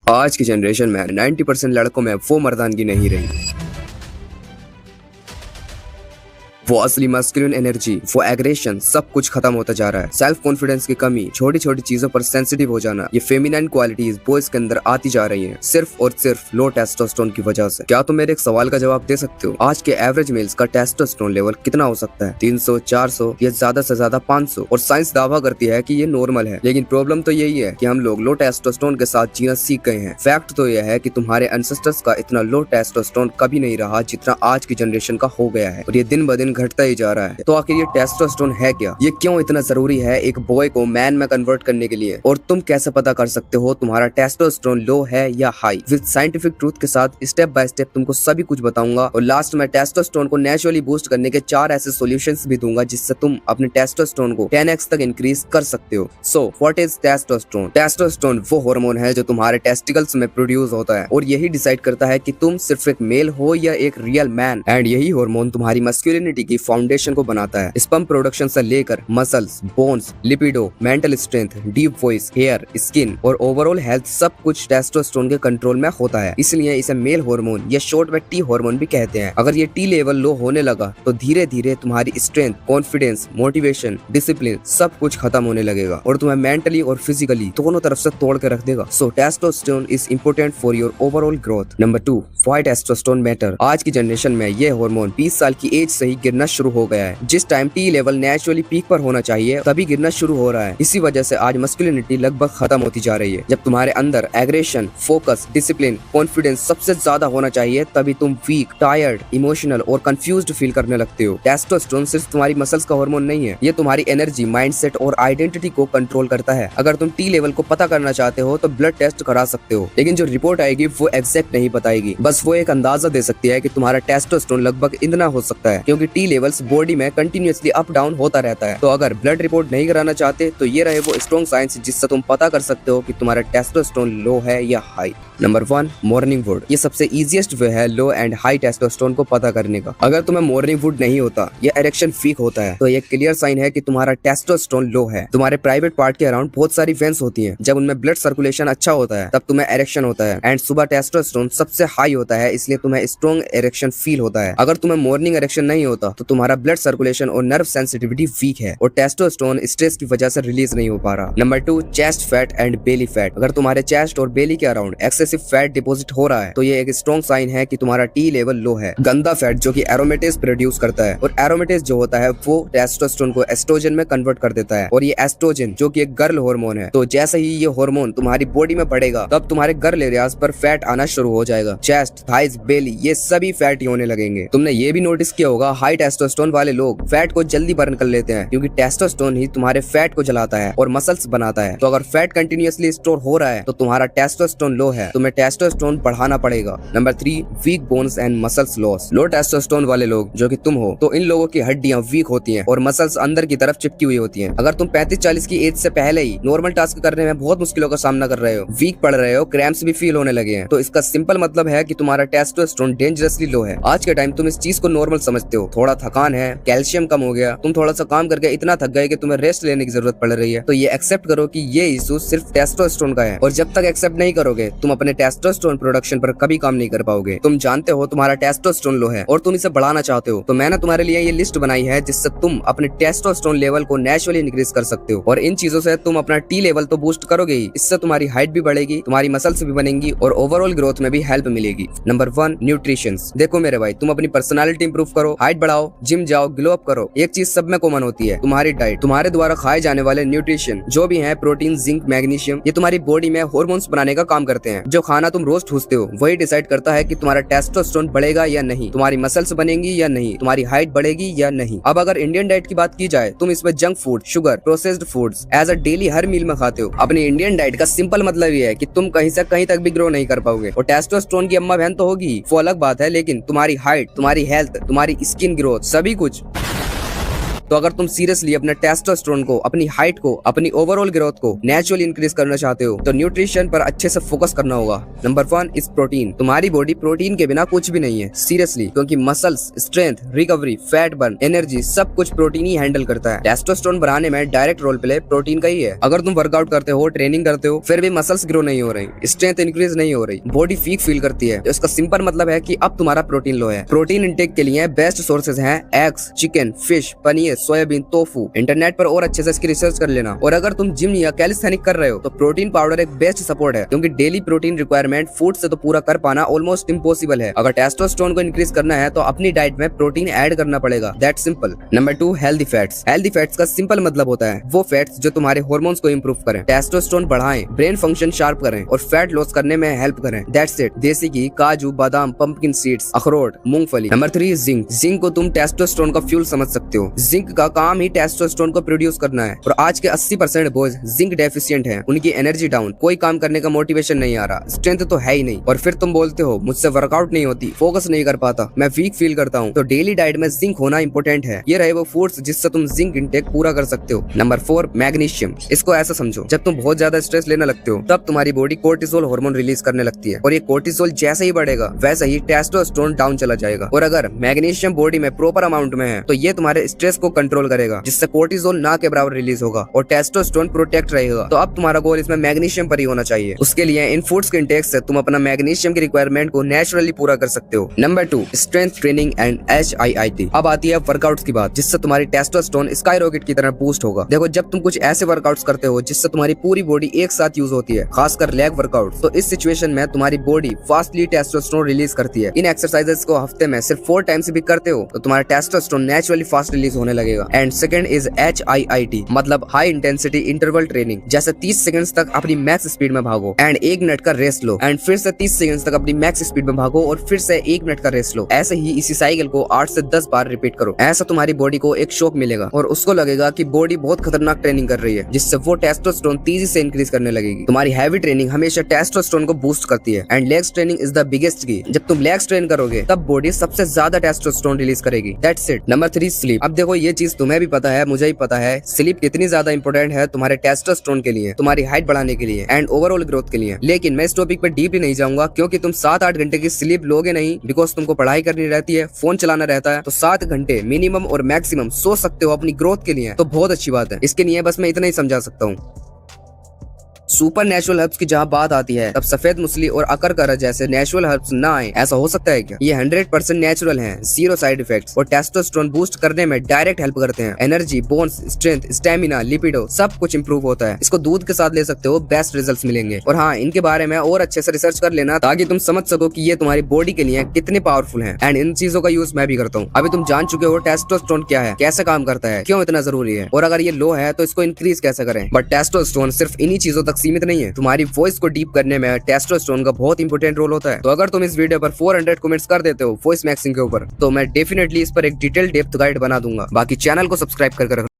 आज की जनरेशन में 90% लड़कों में वो मर्दानगी नहीं रही। वो असली मस्कुलिन एनर्जी, वो एग्रेशन, सब कुछ खत्म होता जा रहा है। सेल्फ कॉन्फिडेंस की कमी, छोटी छोटी चीजों पर सेंसिटिव हो जाना, ये फेमिनाइन क्वालिटीज बॉयज के अंदर आती जा रही हैं, सिर्फ और सिर्फ लो टेस्टोस्टेरोन की वजह से। क्या तुम मेरे एक सवाल का जवाब दे सकते हो? आज के एवरेज मेल्स का टेस्टोस्टेरोन लेवल कितना हो सकता है? 300, 400 या ज्यादा से ज्यादा 500? और साइंस दावा करती है कि ये नॉर्मल है, लेकिन प्रॉब्लम तो यही है कि हम लोग लो टेस्टोस्टेरोन के साथ जीना सीख गए हैं। फैक्ट तो यह है कि तुम्हारे एंसेस्टर्स का इतना लो टेस्टोस्टेरोन कभी नहीं रहा जितना आज की जनरेशन का हो गया है, और ये दिन ब दिन घटता ही जा रहा है। तो आखिर ये टेस्टोस्टेरोन है क्या? ये क्यों इतना जरूरी है एक बॉय को मैन में कन्वर्ट करने के लिए? और तुम कैसे पता कर सकते हो तुम्हारा टेस्टोस्टेरोन लो है या हाई? विद साइंटिफिक ट्रूथ के साथ स्टेप बाय स्टेप तुमको सभी कुछ बताऊंगा, और लास्ट में टेस्टोस्टेरोन को नेचुरली बूस्ट करने के 4 ऐसे सॉल्यूशंस भी दूंगा जिससे तुम अपने टेस्टोस्टेरोन को 10x तक इंक्रीज कर सकते हो। So what is testosterone? Testosterone वो हार्मोन है जो तुम्हारे टेस्टिकल्स में प्रोड्यूस होता है, और यही डिसाइड करता है कि तुम सिर्फ एक मेल हो या एक रियल मैन। एंड यही हार्मोन तुम्हारी मस्कुलिनिटी की फाउंडेशन को बनाता है। स्पर्म प्रोडक्शन से लेकर muscles, bones, libido, mental strength, deep voice, hair, skin और ओवरऑल हेल्थ सब कुछ टेस्टोस्टेरोन के कंट्रोल में होता है। इसलिए इसे मेल हार्मोन या शॉर्ट में टी हार्मोन भी कहते हैं। अगर ये टी लेवल लो होने लगा तो धीरे धीरे तुम्हारी स्ट्रेंथ, कॉन्फिडेंस, मोटिवेशन, डिसिप्लिन सब कुछ खत्म होने लगेगा, और तुम्हें मेंटली और फिजिकली दोनों तरफ से तोड़ के रख देगा। So testosterone is important for your overall growth. Number 2, why testosterone matter? आज की जनरेशन में ये हार्मोन 20 साल की एज से ही गिरना शुरू हो गया है। जिस time T level naturally peak पर होना चाहिए तभी गिरना शुरू हो रहा है। इसी वजह से आज मस्कुलिनिटी लगभग खत्म होती जा रही है। जब तुम्हारे अंदर एग्रेशन, फोकस, डिसिप्लिन, कॉन्फिडेंस सबसे ज्यादा होना चाहिए तभी तुम वीक, टायर्ड, इमोशनल और कंफ्यूज्ड फील करने लगते हो। टेस्टोस्टेरोन सिर्फ तुम्हारी मसल्स का हार्मोन नहीं है, ये तुम्हारी एनर्जी, माइंडसेट और आइडेंटिटी को कंट्रोल करता है। अगर तुम टी लेवल को पता करना चाहते हो तो ब्लड टेस्ट करा सकते हो, लेकिन जो रिपोर्ट आएगी वो एग्जैक्ट नहीं बताएगी, बस वो एक अंदाजा दे सकती है कि तुम्हारा टेस्टोस्टेरोन लगभग इतना हो सकता है, क्योंकि टी लेवल्स बॉडी में कंटिन्यूअसली अप डाउन होता रहता है। तो अगर ब्लड रिपोर्ट नहीं कराना चाहते तो ये रहे वो स्ट्रॉन्ग साइंस जिससे तुम पता कर सकते हो कि तुम्हारा टेस्टोस्टेरोन लो है या हाई। Number 1, morning would. ये सबसे इजीएस्ट वे है लो एंड हाई टेस्टोस्टेरोन को पता करने का। अगर तुम्हें मॉर्निंग वुड नहीं होता या इरेक्शन वीक होता है तो ये क्लियर साइन है कि तुम्हारा टेस्टोस्टेरोन लो है। तुम्हारे प्राइवेट पार्ट के अराउंड बहुत सारी वेंस होती हैं, जब उनमें ब्लड सर्कुलेशन अच्छा होता है तब तुम्हें इरेक्शन होता है, एंड सुबह टेस्टोस्टेरोन सबसे हाई होता है, इसलिए तुम्हें स्ट्रॉन्ग इरेक्शन फील होता है। अगर तुम्हें मॉर्निंग इरेक्शन नहीं होता तो तुम्हारा ब्लड सर्कुलेशन और नर्व सेंसिटिविटी वीक है, और टेस्टोस्टेरोन स्ट्रेस की वजह से रिलीज नहीं हो पा रहा। Number 2, chest fat and belly fat. अगर तुम्हारे चेस्ट और बेली के अराउंड एक्सेसिव फैट डिपॉजिट हो रहा है तो ये एक स्ट्रॉन्ग साइन है कि तुम्हारा टी लेवल लो है। गंदा फैट जो कि एरोमेटेज प्रोड्यूस करता है, और एरोमेटेज जो होता है वो टेस्टोस्टेरोन को एस्ट्रोजन में कन्वर्ट कर देता है, और ये एस्ट्रोजन जो कि एक गर्ल हार्मोन है। तो जैसे ही ये हार्मोन तुम्हारी बॉडी में बढ़ेगा तब तुम्हारे गर्ल एरियाज पर फैट आना शुरू हो जाएगा। चेस्ट, थाइज, बेली ये सभी फैटी होने लगेंगे। तुमने ये भी नोटिस किया होगा हाई टेस्टोस्टेरोन वाले लोग फैट को जल्दी बर्न कर लेते हैं, क्योंकि टेस्टोस्टेरोन ही तुम्हारे फैट को जलाता है और मसल्स बनाता है। तो अगर फैट कंटिन्यूअसली स्टोर हो रहा है तो तुम्हारा टेस्टोस्टेरोन लो है, तुम्हें टेस्टोस्टेरोन बढ़ाना पड़ेगा। Number 3, weak bones and muscles loss. Low testosterone वाले लोग जो कि तुम हो, तो इन लोगों की हड्डियां वीक होती हैं और मसल्स अंदर की तरफ चिपकी हुई होती हैं। अगर तुम 35-40 की एज से पहले ही नॉर्मल टास्क करने में बहुत मुश्किलों का सामना कर रहे हो, वीक पड़ रहे हो, क्रैम्प्स भी फील होने लगे हैं, तो इसका सिंपल मतलब है कि तुम्हारा टेस्टोस्टेरोन डेंजरसली लो है। आज के टाइम तुम इस चीज को नॉर्मल समझते हो, थोड़ा थकान है, कैल्शियम कम हो गया, तुम थोड़ा सा काम करके इतना थक गए कि तुम्हें रेस्ट लेने की जरूरत पड़ रही है, तो ये एक्सेप्ट करो कि ये इशू सिर्फ टेस्टोस्टेरोन का है, और जब तक एक्सेप्ट नहीं करोगे तुम अपने टेस्टोस्टेरोन प्रोडक्शन पर कभी काम नहीं कर पाओगे। तुम जानते हो तुम्हारा टेस्टोस्टेरोन लो है और तुम इसे बढ़ाना चाहते हो, तो मैंने तुम्हारे लिए ये लिस्ट बनाई है जिससे तुम अपने टेस्टोस्टेरोन लेवल को नेचुरली इंक्रीज कर सकते हो, और इन चीजों से तुम अपना टी लेवल तो बूस्ट करोगे ही, इससे तुम्हारी हाइट भी बढ़ेगी, तुम्हारी मसल्स भी बनेंगी और ओवरऑल ग्रोथ में भी हेल्प मिलेगी। Number 1, nutrition. देखो मेरे भाई, तुम अपनी पर्सनालिटी इंप्रूव करो, हाइट बढ़ाओ, जिम जाओ, ग्लो अप करो, एक चीज सब में कॉमन होती है, तुम्हारी डाइट। तुम्हारे द्वारा खाए जाने वाले न्यूट्रिशन जो भी है, प्रोटीन, जिंक, मैग्नीशियम, ये तुम्हारी बॉडी में हार्मोन्स बनाने का काम करते हैं। जो खाना तुम रोज ठूसते हो वही डिसाइड करता है कि तुम्हारा टेस्टोस्टेरोन बढ़ेगा या नहीं, तुम्हारी मसल्स बनेंगी या नहीं, तुम्हारी हाइट बढ़ेगी या नहीं। अब अगर इंडियन डाइट की बात की जाए, तुम इसमें junk food, sugar, processed foods as a daily हर मील में खाते हो। अपनी इंडियन डाइट का सिंपल मतलब ये है कि तुम कहीं से कहीं तक भी ग्रो नहीं कर पाओगे, और टेस्टोस्टेरोन की अम्मा बहन तो होगी, वो अलग बात है, लेकिन तुम्हारी हाइट, तुम्हारी हेल्थ, तुम्हारी स्किन ग्रोथ, सभी कुछ तो अगर तुम सीरियसली अपने टेस्टोस्टेरोन को, अपनी हाइट को, अपनी ओवरऑल ग्रोथ को नेचुरली इंक्रीज करना चाहते हो तो न्यूट्रिशन पर अच्छे से फोकस करना होगा। Number 1 is protein. तुम्हारी बॉडी प्रोटीन के बिना कुछ भी नहीं है, सीरियसली, क्योंकि muscles, strength, recovery, fat burn, energy सब कुछ प्रोटीन ही हैंडल करता है। टेस्टोस्टेरोन बढ़ाने में डायरेक्ट रोल प्ले प्रोटीन का ही है। अगर तुम वर्कआउट करते हो, ट्रेनिंग करते हो, फिर भी मसल्स ग्रो नहीं हो रही, स्ट्रेंथ इंक्रीज नहीं हो रही, बॉडी वीक फील करती है, तो इसका सिंपल मतलब है कि अब तुम्हारा प्रोटीन लो है। प्रोटीन इंटेक के लिए बेस्ट सोर्सेज हैं eggs, chicken, fish, paneer, soybean, tofu. Internet पर और अच्छे से इसकी रिसर्च कर लेना। और अगर तुम जिम या कैलिस्थेनिक कर रहे हो तो प्रोटीन पाउडर एक बेस्ट सपोर्ट है, क्योंकि डेली प्रोटीन रिक्वायरमेंट फूड से तो पूरा कर पाना ऑलमोस्ट इम्पॉसिबल है। अगर टेस्टोस्टेरोन को इंक्रीज करना है तो अपनी डाइट में प्रोटीन ऐड करना पड़ेगा, that simple. Number 2 healthy fats. Healthy fats का सिंपल मतलब होता है वो फैट्स जो तुम्हारे हार्मोन्स को इंप्रूव करें, टेस्टोस्टेरोन बढ़ाएं, ब्रेन फंक्शन शार्प करें और फैट लॉस करने में हेल्प करें, दैट्स इट। देसी घी, काजू, बादाम, पंपकिन सीड्स, अखरोट, मूंगफली। Number 3 zinc. जिंक को तुम टेस्टोस्टेरोन का फ्यूल समझ सकते हो। जिंक का काम ही टेस्टोस्टेरोन को प्रोड्यूस करना है और आज के 80% बॉयज जिंक डेफिशिएंट हैं। उनकी एनर्जी डाउन, कोई काम करने का मोटिवेशन नहीं आ रहा, स्ट्रेंथ तो है ही नहीं। और फिर तुम बोलते हो मुझसे वर्कआउट नहीं होती, फोकस नहीं कर पाता, मैं वीक फील करता हूँ। तो डेली डाइट में जिंक होना इंपॉर्टेंट है। ये रहे वो फूड्स जिससे तुम जिंक इंटेक पूरा कर सकते हो। Number 4 magnesium. इसको ऐसा समझो, जब तुम बहुत ज्यादा स्ट्रेस लेने लगते हो तब तुम्हारी बॉडी कोर्टिसोल हार्मोन रिलीज करने लगती है और ये कोर्टिसोल जैसे ही बढ़ेगा वैसे ही टेस्टोस्टेरोन डाउन चला जाएगा। और अगर मैग्नीशियम बॉडी में प्रॉपर अमाउंट में है तो ये तुम्हारे स्ट्रेस को कंट्रोल करेगा, जिससे कोर्टिसोल ना के बराबर रिलीज होगा और टेस्टोस्टेरोन प्रोटेक्ट रहेगा। तो अब तुम्हारा गोल इसमें मैग्नीशियम पर ही होना चाहिए। उसके लिए इन फूड्स के इंटेक से तुम अपना मैग्नीशियम की रिक्वायरमेंट को नेचुरली पूरा कर सकते हो। Number 2 strength training and HIIT। अब आती है वर्कआउट्स की बात, जिससे तुम्हारी टेस्टोस्टेरोन स्काईरॉकेट की तरह बूस्ट होगा। देखो, जब तुम कुछ ऐसे वर्कआउट्स करते हो जिससे तुम्हारी पूरी बॉडी एक साथ यूज होती है, खासकर लेग वर्कआउट, तो इस सिचुएशन में तुम्हारी बॉडी फास्टली टेस्टोस्टेरोन रिलीज करती है। इन एक्सरसाइजेस को हफ्ते में सिर्फ 4 टाइम्स भी करते हो तो तुम्हारा टेस्टोस्टेरोन नेचुरली फास्ट रिलीज होने लगेगा। एंड सेकंड इज HIIT, मतलब हाई इंटेंसिटी इंटरवल ट्रेनिंग। जैसे 30 सेकंड्स तक अपनी मैक्स स्पीड में भागो एंड 1 मिनट का रेस्ट लो एंड फिर से 30 सेकंड्स तक अपनी मैक्स स्पीड में भागो और फिर से 1 मिनट का रेस्ट लो। ऐसे ही इसी साइकिल को 8 से 10 बार रिपीट करो। ऐसा तुम्हारी बॉडी को एक शॉक मिलेगा और उसको लगेगा कि बॉडी बहुत खतरनाक ट्रेनिंग कर रही है, जिससे वो टेस्टोस्टेरोन तेजी से इंक्रीज करने लगेगी। तुम्हारी हैवी ट्रेनिंग हमेशा टेस्टोस्टेरोन को बूस्ट करती है and legs training is the biggest की। जब तुम लेग्स ट्रेन करोगे तब बॉडी सबसे ज्यादा टेस्टोस्टेरोन रिलीज करेगी, दैट्स इट। Number 3 sleep. अब देखो, ये चीज तुम्हें भी पता है, मुझे भी पता है, स्लीप कितनी ज्यादा इंपॉर्टेंट है तुम्हारे टेस्टोस्टेरोन के लिए, तुम्हारी हाइट बढ़ाने के लिए एंड ओवरऑल ग्रोथ के लिए। लेकिन मैं इस टॉपिक पे डीपली नहीं जाऊंगा, क्योंकि तुम 7-8 घंटे की स्लीप लोगे नहीं, बिकॉज तुमको पढ़ाई करनी रहती है, फोन चलाना रहता है। तो 7 घंटे मिनिमम और मैक्सिमम सो सकते हो अपनी ग्रोथ के लिए, तो बहुत अच्छी बात है। इसके लिए बस मैं इतना ही समझा सकता हूँ। सुपर नेचुरल हर्ब्स की जहाँ बात आती है तब सफेद मुसली और अकरकरा जैसे नेचुरल हर्ब्स ना आए, ऐसा हो सकता है क्या? ये 100% नेचुरल हैं, 0 साइड इफेक्ट्स और टेस्टोस्टेरोन बूस्ट करने में डायरेक्ट हेल्प करते हैं। एनर्जी, बोन्स, स्ट्रेंथ, स्टेमिना, लिपिडो सब कुछ इंप्रूव होता है। इसको दूध के साथ ले सकते हो, बेस्ट रिजल्ट्स मिलेंगे। और हाँ, इनके बारे में और अच्छे से रिसर्च कर लेना ताकि तुम समझ सको कि ये तुम्हारी बॉडी के लिए कितने पावरफुल हैं। एंड इन चीजों का यूज मैं भी करता हूँ। अभी तुम जान चुके हो टेस्टोस्टेरोन क्या है, कैसे काम करता है, क्यों इतना जरूरी है, और अगर ये लो है तो इसको इंक्रीज कैसे करें। बट टेस्टोस्टेरोन सिर्फ इन्हीं चीजों तक सीमित नहीं है, तुम्हारी वॉइस को डीप करने में टेस्टोस्टेरोन का बहुत इंपॉर्टेंट रोल होता है। तो अगर तुम इस वीडियो पर 400 कमेंट्स कर देते हो वॉइस मैक्सिंग के ऊपर, तो मैं डेफिनेटली इस पर एक डिटेल डेप्थ गाइड बना दूंगा। बाकी चैनल को सब्सक्राइब करके रखना।